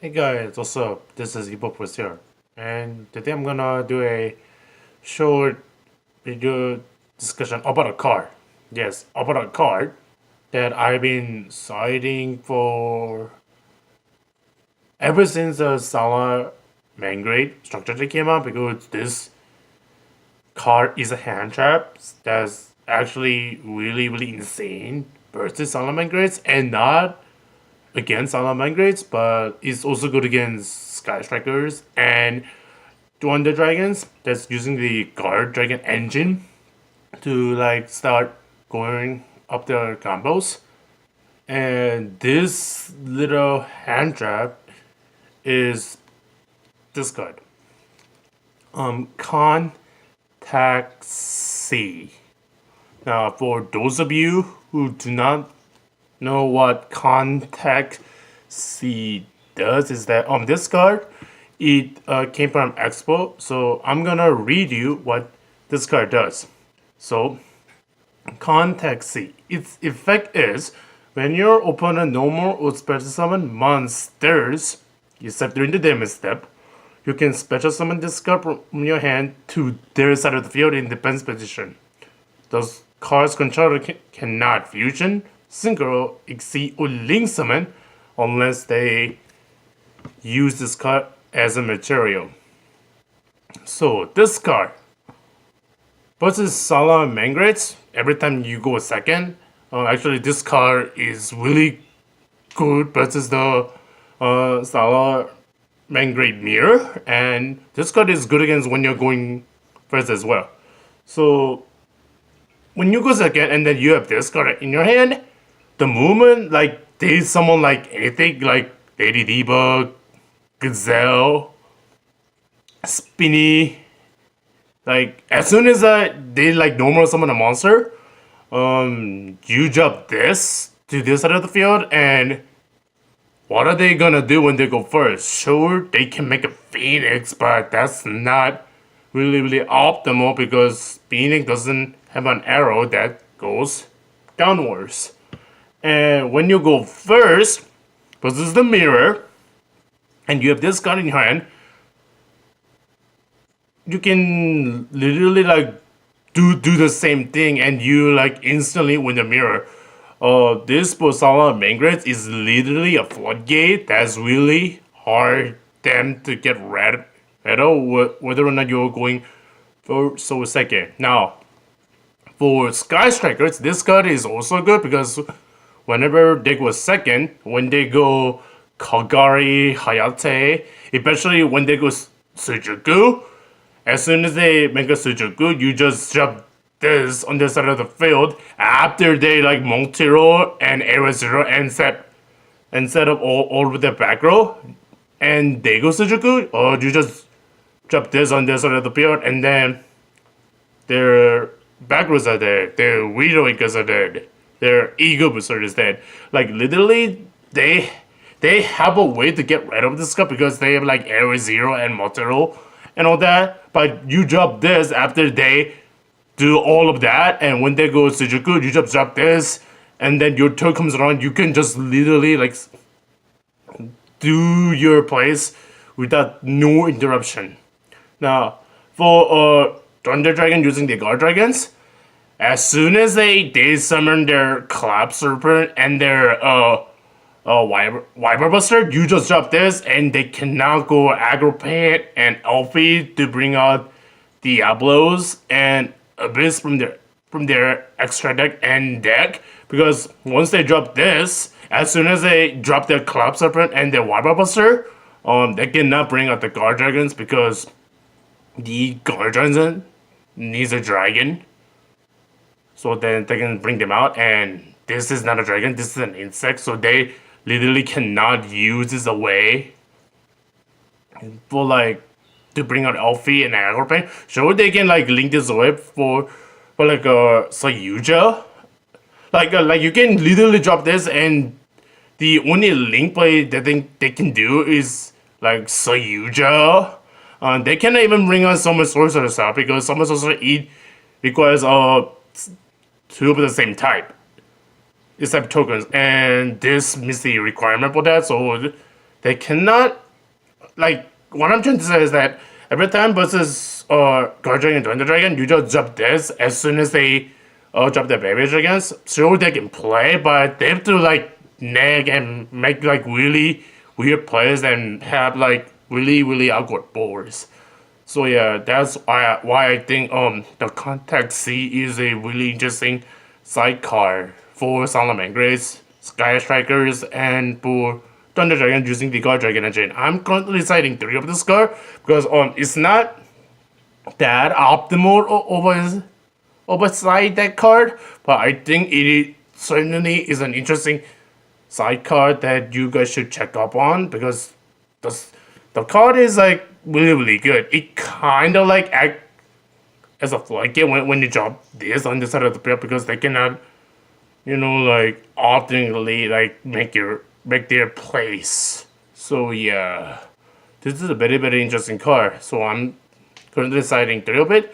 Hey guys, what's up? This is Hippopus here, and today I'm gonna do a short video discussion about a card. Yes, about a card that I've been citing for ever since the Salah Mangrade structure came out because this card is a hand trap that's actually really insane versus Salah Mangrades and not against Salamangreats, but it's also good against Sky Strikers and Wonder Dragons that's using the Guard Dragon engine to like start going up their combos. And this little hand trap is this card. Contact C. Now, for those of you who do not know what Contact C does, is that on this card, it came from Expo. So I'm gonna read you what this card does. So, Contact C. Its effect is when your opponent no more would special summon monsters, except during the damage step, you can special summon this card from your hand to their side of the field in defense position. Those cards controller cannot fusion, synchro, exceed, or link summon unless they use this card as a material. So this card versus Salah Mangrades, every time you go a second, actually this card is really good versus the Salah Mangrade Mirror, and this card is good against when you're going first as well. So when you go second and then you have this card in your hand, the moment like there's someone like anything like Lady Diva, Gazelle, Spinny, like as soon as they like normal summon a monster, you drop this to this side of the field, and what are they gonna do when they go first? Sure, they can make a Phoenix, but that's not really optimal because Phoenix doesn't have an arrow that goes downwards. And when you go first, this is the mirror, and you have this card in your hand, you can literally like do the same thing, and you like instantly win the mirror. This Posala Mangrades is literally a floodgate that's really hard them to get rid of, whether or not you're going for second. Now, for Sky Strikers, this card is also good because whenever they go second, when they go Kagari, Hayate, especially when they go Sujuku, as soon as they make a Sujuku, you just drop this on the side of the field after they like multi-roll and arrow zero and set up all over the back row, and they go Sujuku, or you just drop this on the side of the field, and then their back rows are dead, their Widow Incas are dead, their Ego Booster is dead. Like literally, they have a way to get rid of this stuff because they have like arrow zero and multi-roll and all that. But you drop this after they do all of that, and when they go Sujuku, you just drop this, and then your turn comes around, you can just literally like do your plays without no interruption. Now, for Thunder Dragon using the Guard Dragons, as soon as they summon their Collapse Serpent and their Wyber Buster, you just drop this, and they cannot go Aggro Paint and Elfie to bring out Diablos and Abyss from their extra deck and deck, because once they drop this, as soon as they drop their Collapse Serpent and their Wyber Buster, they cannot bring out the Guard Dragons because the Guard Dragon needs a dragon, so then they can bring them out, and this is not a dragon, this is an insect, so they literally cannot use this away for like to bring out Elfie and Aggro Pain. Sure, they can like link this away for like Sayuja. Like you can literally drop this, and the only link play that they can do is like Sayuja. They cannot even bring out Summer Sorceress out because Summer Sorceress requires two of the same type, except tokens, and this missed the requirement for that, so they cannot, like, what I'm trying to say is that every time versus Guard Dragon and Thunder Dragon, you just drop this as soon as they drop their baby dragons. Sure, they can play, but they have to like nag and make like really weird plays and have like really awkward boards. So yeah, that's why I think the Contact C is a really interesting sidecar for Salamangreats, Sky Strikers, and for Thunder Dragon using the Guard Dragon engine. I'm currently citing 3 of this card because it's not that optimal oversight that card, but I think certainly is an interesting side card that you guys should check up on because the card is like really good. It kind of like act as a flanket when you drop this on the side of the field because they cannot, like alternately like make their place. So yeah, this is a very interesting card. So I'm currently deciding 3 of it.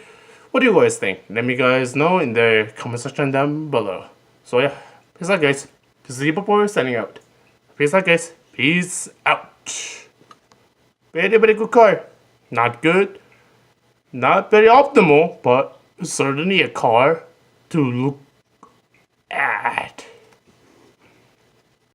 What do you guys think? Let me guys know in the comment section down below. So yeah, peace out guys. This is Evil signing out. Peace out guys. Peace out. Very good card. Not good. Not very optimal, but certainly a card to look at.